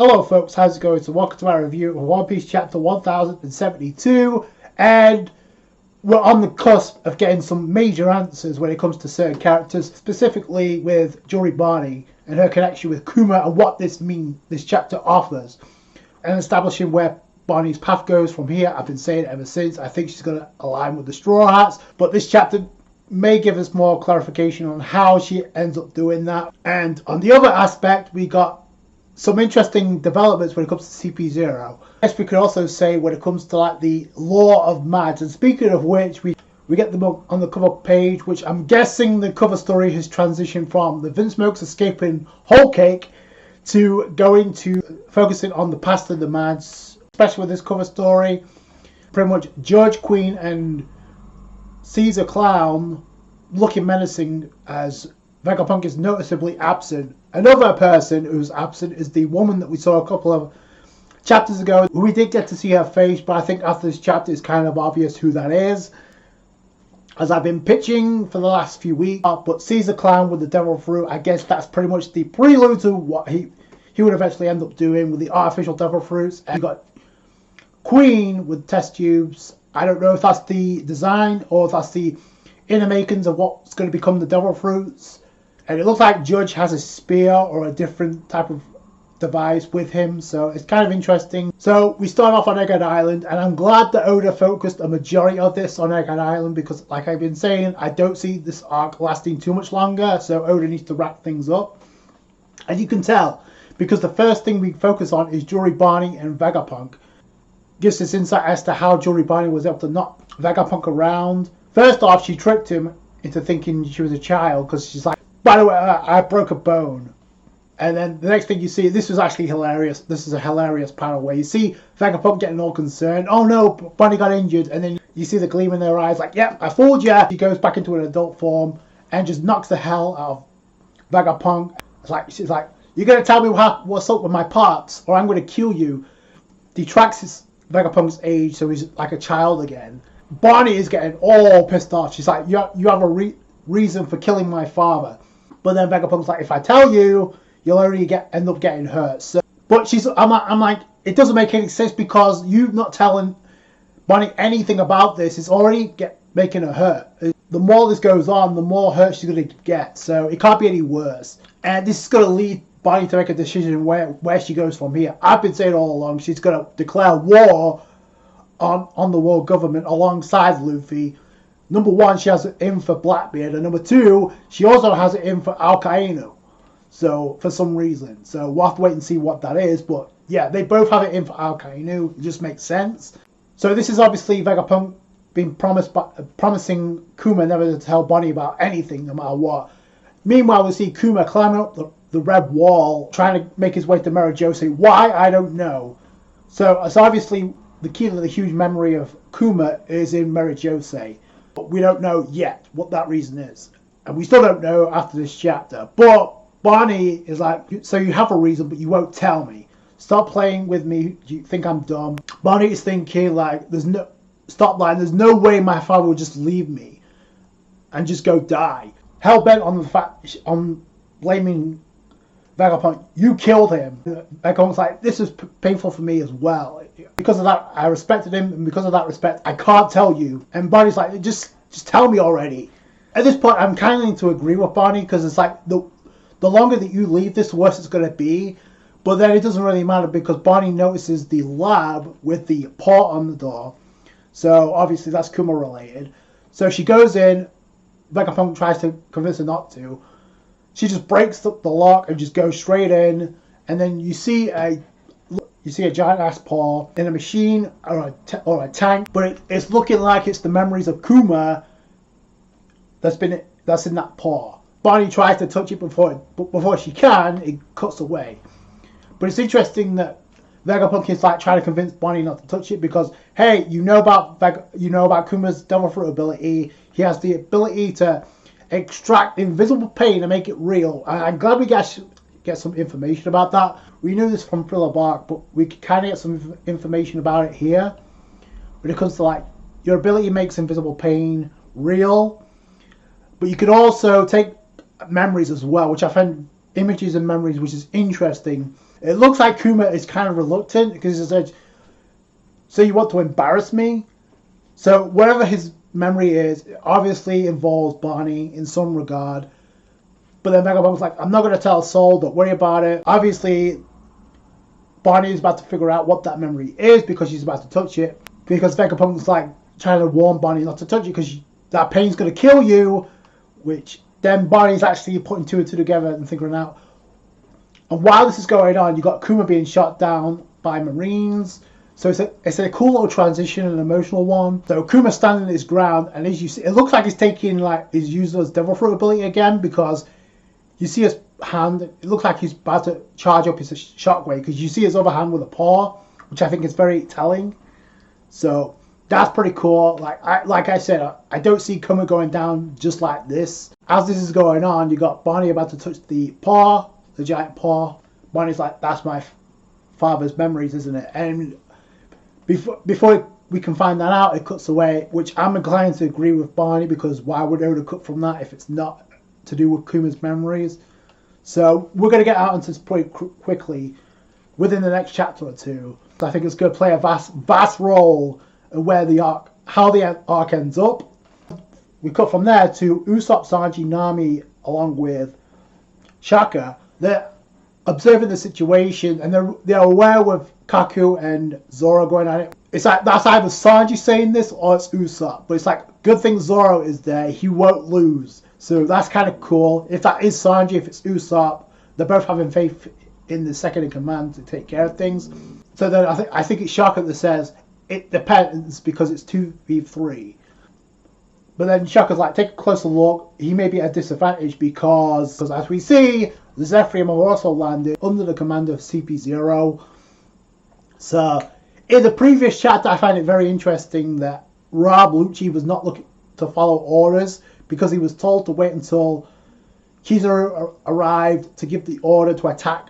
Hello folks, how's it going? So welcome to my review of One Piece chapter 1072, and we're on the cusp of getting some major answers when it comes to certain characters, specifically with Juri Barney and her connection with Kuma and what this chapter offers, and establishing where Barney's path goes from here. I've been saying it ever since. I think she's going to align with the Straw Hats, but this chapter may give us more clarification on how she ends up doing that. And on the other aspect, we got some interesting developments when it comes to CP0. I guess we could also say when it comes to like the lore of Mads. And speaking of which, we get them on the cover page, which I'm guessing the cover story has transitioned from the Vince Smokes escaping Whole Cake to going to focusing on the past of the Mads, especially with this cover story. Pretty much Judge, Queen, and Caesar Clown looking menacing as Vegapunk is noticeably absent. Another person who's absent is the woman that we saw a couple of chapters ago. We did get to see her face, but I think after this chapter it's kind of obvious who that is, as I've been pitching for the last few weeks. But Caesar Clown with the Devil Fruit, I guess that's pretty much the prelude to what he would eventually end up doing with the artificial Devil Fruits. And you got Queen with test tubes. I don't know if that's the design or if that's the inner makings of what's going to become the Devil Fruits. And it looks like Judge has a spear or a different type of device with him, so it's kind of interesting. So we start off on Egghead Island, and I'm glad that Oda focused a majority of this on Egghead Island, because like I've been saying, I don't see this arc lasting too much longer, so Oda needs to wrap things up. And you can tell, because the first thing we focus on is Juri Barney and Vegapunk. Gives us insight as to how Juri Barney was able to knock Vegapunk around. First off, she tricked him into thinking she was a child, because she's like, by the way, I broke a bone. And then the next thing you see, this was actually hilarious. This is a hilarious panel where you see Vegapunk getting all concerned. Oh no, Barney got injured. And then you see the gleam in their eyes like, yep, I fooled you. She goes back into an adult form and just knocks the hell out of Vegapunk. She's like, you're going to tell me what's up with my parts or I'm going to kill you. Detracts Vegapunk's age, so he's like a child again. Barney is getting all pissed off. She's like, you have a reason for killing my father. But then Vegapunk's like, if I tell you, you'll only end up getting hurt. So, but I'm like, it doesn't make any sense because you not telling Barney anything about this is already making her hurt. The more this goes on, the more hurt she's going to get. So it can't be any worse. And this is going to lead Barney to make a decision where she goes from here. I've been saying all along she's going to declare war on the world government alongside Luffy. Number one, she has it in for Blackbeard, and number two, she also has it in for Alcaino. So, for some reason. So, we'll have to wait and see what that is, but yeah, they both have it in for Alcaino. It just makes sense. So, this is obviously Vegapunk being promising Kuma never to tell Bonnie about anything, no matter what. Meanwhile, we see Kuma climbing up the red wall, trying to make his way to Marajose. Why? I don't know. So, it's obviously the key to the huge memory of Kuma is in Marajose. But we don't know yet what that reason is. And we still don't know after this chapter. But Barney is like, so you have a reason, but you won't tell me. Stop playing with me. You think I'm dumb. Barney is thinking like, stop lying. There's no way my father would just leave me and just go die. Hell-bent on blaming Vegapunk. You killed him. Vegapunk's like, this is painful for me as well. Because of that, I respected him, and because of that respect, I can't tell you. And Barney's like, just tell me already. At this point, I'm kind of need to agree with Barney, because it's like, the longer that you leave this, the worse it's going to be. But then it doesn't really matter, because Barney notices the lab with the paw on the door. So, obviously, that's Kuma related. So, she goes in. Vegapunk tries to convince her not to. She just breaks the lock and just goes straight in. And then you see a giant ass paw in a machine or a tank, but it's looking like it's the memories of Kuma that's in that paw. Barney tries to touch it before she can. It cuts away. But it's interesting that Vegapunk is like trying to convince Barney not to touch it because, hey, you know about Kuma's Devil Fruit ability. He has the ability to extract invisible pain and make it real. I'm glad we get some information about that. We knew this from Thriller Bark, but we could kind of get some information about it here. When it comes to like, your ability makes invisible pain real, but you could also take memories as well, which I find images and memories, which is interesting. It looks like Kuma is kind of reluctant because he said, so you want to embarrass me? So whatever his memory is, it obviously involves Barney in some regard. But then Vegapunk's like, I'm not going to tell Soul, don't worry about it. Obviously, Barney is about to figure out what that memory is because she's about to touch it. Because Vegapunk's like trying to warn Barney not to touch it because that pain's going to kill you. Which then Barney's actually putting two and two together and figuring out. And while this is going on, you got Kuma being shot down by Marines. So it's a cool little transition, an emotional one. So Kuma's standing his ground, and as you see, it looks like he's taking like his useless Devil Fruit ability again because you see his hand. It looks like he's about to charge up his shockwave because you see his other hand with a paw, which I think is very telling. So that's pretty cool. Like I said, I don't see Kuma going down just like this. As this is going on, you got Barney about to touch the paw, the giant paw. Barney's like, that's my father's memories, isn't it? And before we can find that out, it cuts away, which I'm inclined to agree with Barney because why would Oda cut from that if it's not to do with Kuma's memories? So we're going to get out into this pretty quickly within the next chapter or two. I think it's going to play a vast role in where the arc, how the arc ends up. We cut from there to Usopp, Sanji, Nami, along with Shaka. They're observing the situation and they're aware with Kaku and Zoro going at it. It's like that's either Sanji saying this or it's Usopp. But it's like, good thing Zoro is there. He won't lose. So that's kind of cool. If that is Sanji, if it's Usopp, they're both having faith in the second in command to take care of things. So then I think it's Shaka that says it depends because it's 2v3. But then Shaka's like, take a closer look. He may be at a disadvantage because as we see, the Zephyrium have also landed under the command of CP0. So in the previous chapter, I find it very interesting that Rob Lucci was not looking to follow orders because he was told to wait until Kizaru arrived to give the order to attack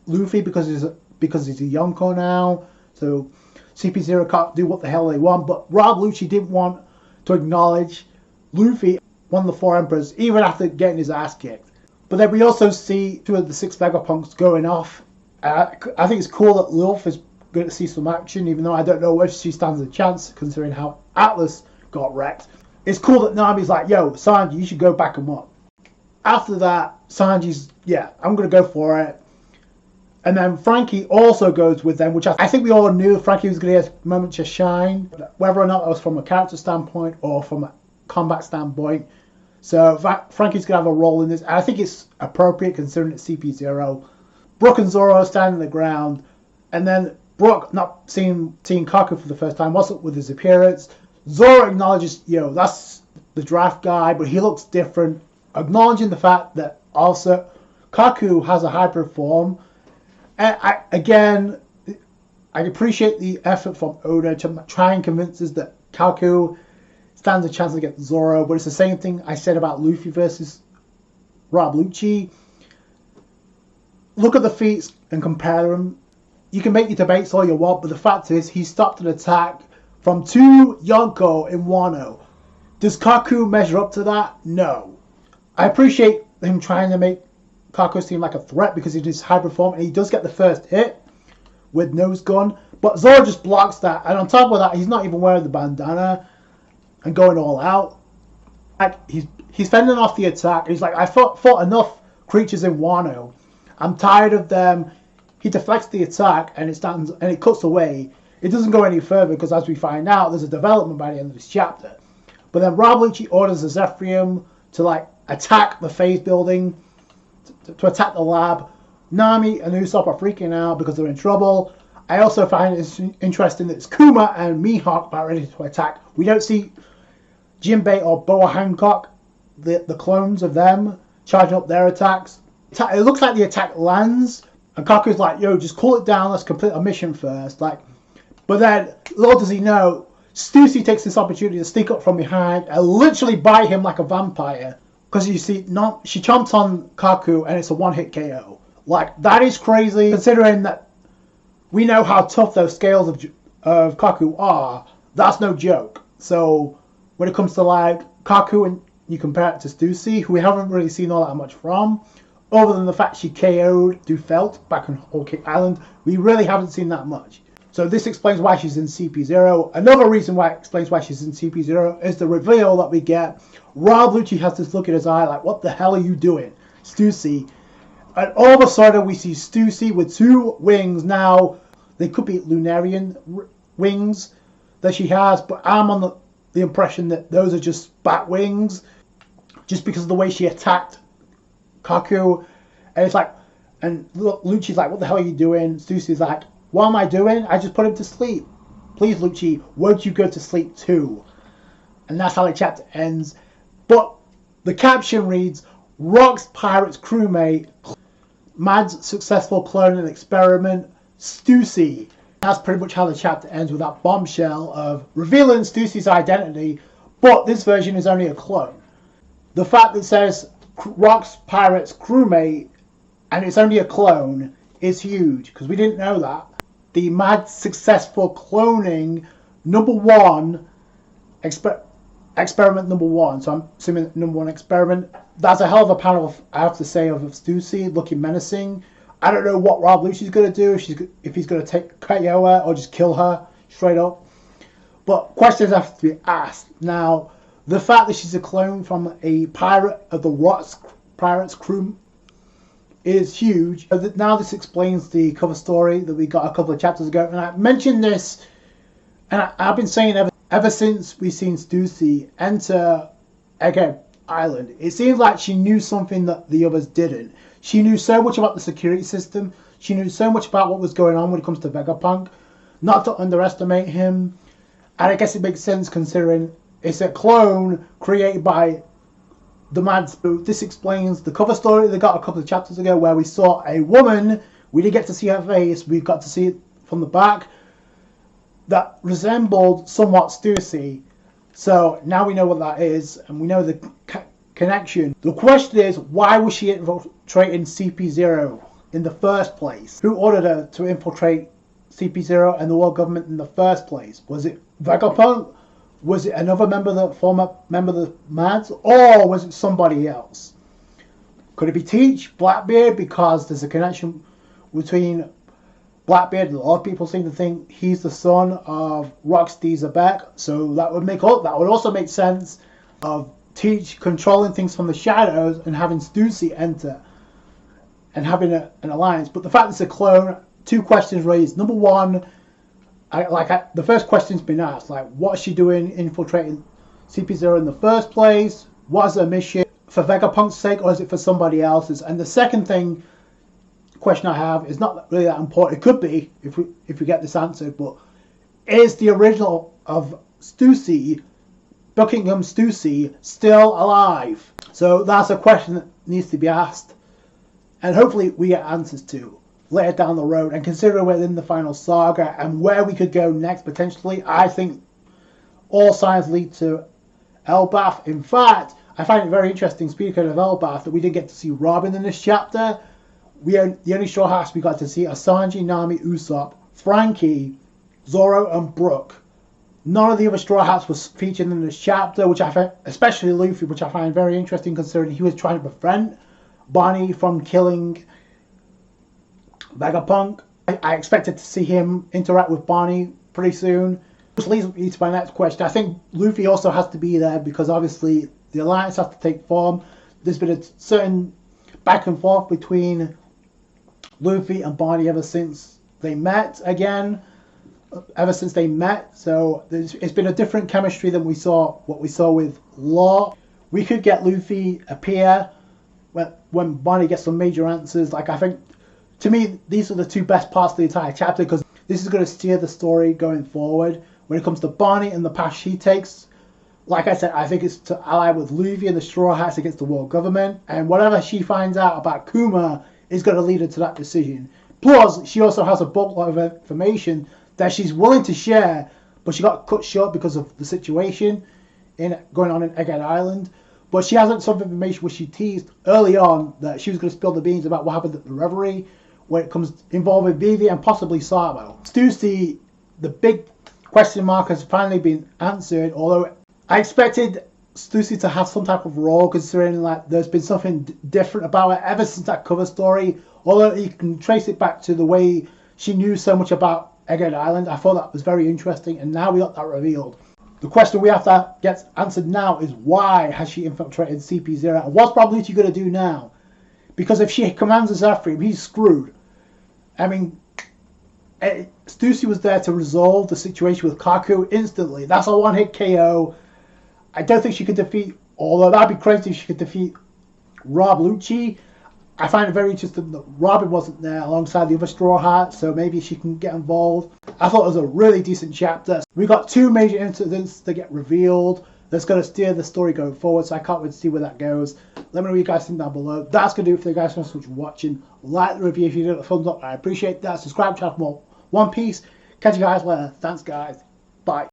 Luffy because he's a Yonko now. So CP0 can't do what the hell they want. But Rob Lucci didn't want to acknowledge Luffy, one of the four emperors, even after getting his ass kicked. But then we also see two of the 6 Vegapunks going off. I think it's cool that Luffy is going to see some action, even though I don't know if she stands a chance considering how Atlas got wrecked. It's cool that Nami's like, yo, Sanji, you should go back him up. After that, Sanji's, yeah, I'm going to go for it. And then Frankie also goes with them, which I think we all knew Frankie was going to get a moment to shine, whether or not it was from a character standpoint or from a combat standpoint. So Frankie's going to have a role in this. And I think it's appropriate considering it's CP0. Brook and Zoro standing the ground. And then Brook, not seeing Kaku for the first time, what's up with his appearance? Zoro acknowledges, that's the draft guy, but he looks different. Acknowledging the fact that also Kaku has a hybrid form. And I appreciate the effort from Oda to try and convince us that Kaku stands a chance against Zoro, but it's the same thing I said about Luffy versus Rob Lucci. Look at the feats and compare them. You can make your debates all you want, but the fact is he stopped an attack from 2 Yonko in Wano. Does Kaku measure up to that? No. I appreciate him trying to make Kaku seem like a threat because he does hybrid form and he does get the first hit with nose gun, but Zoro just blocks that, and on top of that he's not even wearing the bandana and going all out. Like he's fending off the attack. He's like, I fought enough creatures in Wano. I'm tired of them. He deflects the attack and it cuts away. It doesn't go any further because as we find out, there's a development by the end of this chapter. But then Rob Lucci orders the Zephyrium to attack the phase building, to attack the lab. Nami and Usopp are freaking out because they're in trouble. I also find it interesting that it's Kuma and Mihawk about ready to attack. We don't see Jinbei or Boa Hancock, the clones of them, charging up their attacks. It looks like the attack lands, and Kaku's like, yo, just cool it down, let's complete our mission first. But then, little does he know, Stussy takes this opportunity to sneak up from behind and literally bite him like a vampire. Because you see, she chomps on Kaku and it's a one-hit KO. That is crazy, considering that we know how tough those scales of Kaku are. That's no joke. So, when it comes to Kaku and you compare it to Stussy, who we haven't really seen all that much from, other than the fact she KO'd Dufelt back on Whole Cake Island, we really haven't seen that much. So this explains why she's in CP0. Another reason why it explains why she's in CP0 is the reveal that we get. Rob Lucci has this look in his eye like, what the hell are you doing, Stussy? And all of a sudden we see Stussy with two wings now. They could be Lunarian wings that she has, but I'm on the impression that those are just bat wings, just because of the way she attacked Kaku. And it's like, and Lucci's like, what the hell are you doing? Stussy's like, what am I doing? I just put him to sleep. Please, Lucci, won't you go to sleep too? And that's how the chapter ends. But the caption reads, Rock's Pirates crewmate, Mad's successful cloning experiment, Stussy. That's pretty much how the chapter ends, with that bombshell of revealing Stussy's identity, but this version is only a clone. The fact that it says Rock's Pirates crewmate and it's only a clone is huge, because we didn't know that. The Mad successful cloning #1 experiment #1, so I'm assuming #1 experiment. That's a hell of a panel, I have to say, of Stussy looking menacing. I don't know what Rob Lucci's going to do, if he's going to take KO her or just kill her straight up. But questions have to be asked. Now, the fact that she's a clone from a pirate of the Rock's Pirates crew is huge. Now this explains the cover story that we got a couple of chapters ago. And I mentioned this, and I've been saying ever since we've seen Stussy enter Egghead Island, it seems like she knew something that the others didn't. She knew so much about the security system. She knew so much about what was going on when it comes to Vegapunk. Not to underestimate him. And I guess it makes sense considering it's a clone created by the Mad Spook. This explains the cover story they got a couple of chapters ago, where we saw a woman. We didn't get to see her face. We got to see it from the back. That resembled somewhat Stussy. So now we know what that is, and we know the connection. The question is, why was she infiltrating CP0 in the first place? Who ordered her to infiltrate CP0 and the world government in the first place? Was it Vegapunk? Was it another former member of the Mads? Or was it somebody else? Could it be Teach, Blackbeard? Because there's a connection between Blackbeard, and a lot of people seem to think he's the son of Rocksteady Zebek. So that would also make sense of Teach controlling things from the shadows and having Stussy enter and having an alliance. But the fact it's a clone, two questions raised. #1, the first question's been asked, like, what's she doing infiltrating CP0 in the first place? What is her mission? For Vegapunk's sake, or is it for somebody else's? And the second question I have is not really that important. It could be if we get this answered, but is the original of Stussy, Buckingham Stussy, still alive? So that's a question that needs to be asked, and hopefully we get answers to later down the road. And considering we're in the final saga and where we could go next potentially, I think all signs lead to Elbaf. In fact, I find it very interesting, speaking of Elbaf, that we didn't get to see Robin in this chapter. The only Straw Hats we got to see are Sanji, Nami, Usopp, Frankie, Zoro, and Brook. None of the other Straw Hats was featured in this chapter, which I find, especially Luffy, which I find very interesting considering he was trying to prevent Bonnie from killing Vegapunk. I expected to see him interact with Bonnie pretty soon. Which leads me to my next question. I think Luffy also has to be there because obviously the alliance has to take form. There's been a certain back and forth between Luffy and Bonnie ever since they met again. So it's been a different chemistry than what we saw with Law. We could get Luffy appear when Bonnie gets some major answers. Like, I think, to me, these are the two best parts of the entire chapter, because this is going to steer the story going forward. When it comes to Bonnie and the path she takes, like I said, I think it's to ally with Luffy and the Straw Hats against the world government, and whatever she finds out about Kuma is going to lead her to that decision. Plus, she also has a boatload of information that she's willing to share, but she got cut short because of the situation going on in Egghead Island. But she hasn't some information which she teased early on that she was going to spill the beans about what happened at the Reverie when it comes involving Vivi and possibly Sabo. Stussy, the big question mark has finally been answered, although I expected Stussy to have some type of role, considering like there's been something different about her ever since that cover story. Although you can trace it back to the way she knew so much about Egghead Island, I thought that was very interesting, and now we got that revealed. The question we have to get answered now is why has she infiltrated CP0? And what's Bluchi going to do now? Because if she commands Zephyr, he's screwed. I mean, Stussy was there to resolve the situation with Kaku instantly. That's a one-hit KO. I don't think she could defeat, although that'd be crazy if she could defeat Rob Lucci. I find it very interesting that Robin wasn't there alongside the other Straw Hats, so maybe she can get involved. I thought it was a really decent chapter. We got two major incidents that get revealed that's going to steer the story going forward, so I can't wait to see where that goes. Let me know what you guys think down below. That's going to do it for you guys. Thanks so much for watching. Like the review if you did a thumbs up. I appreciate that. Subscribe to more One Piece. Catch you guys later. Thanks, guys. Bye.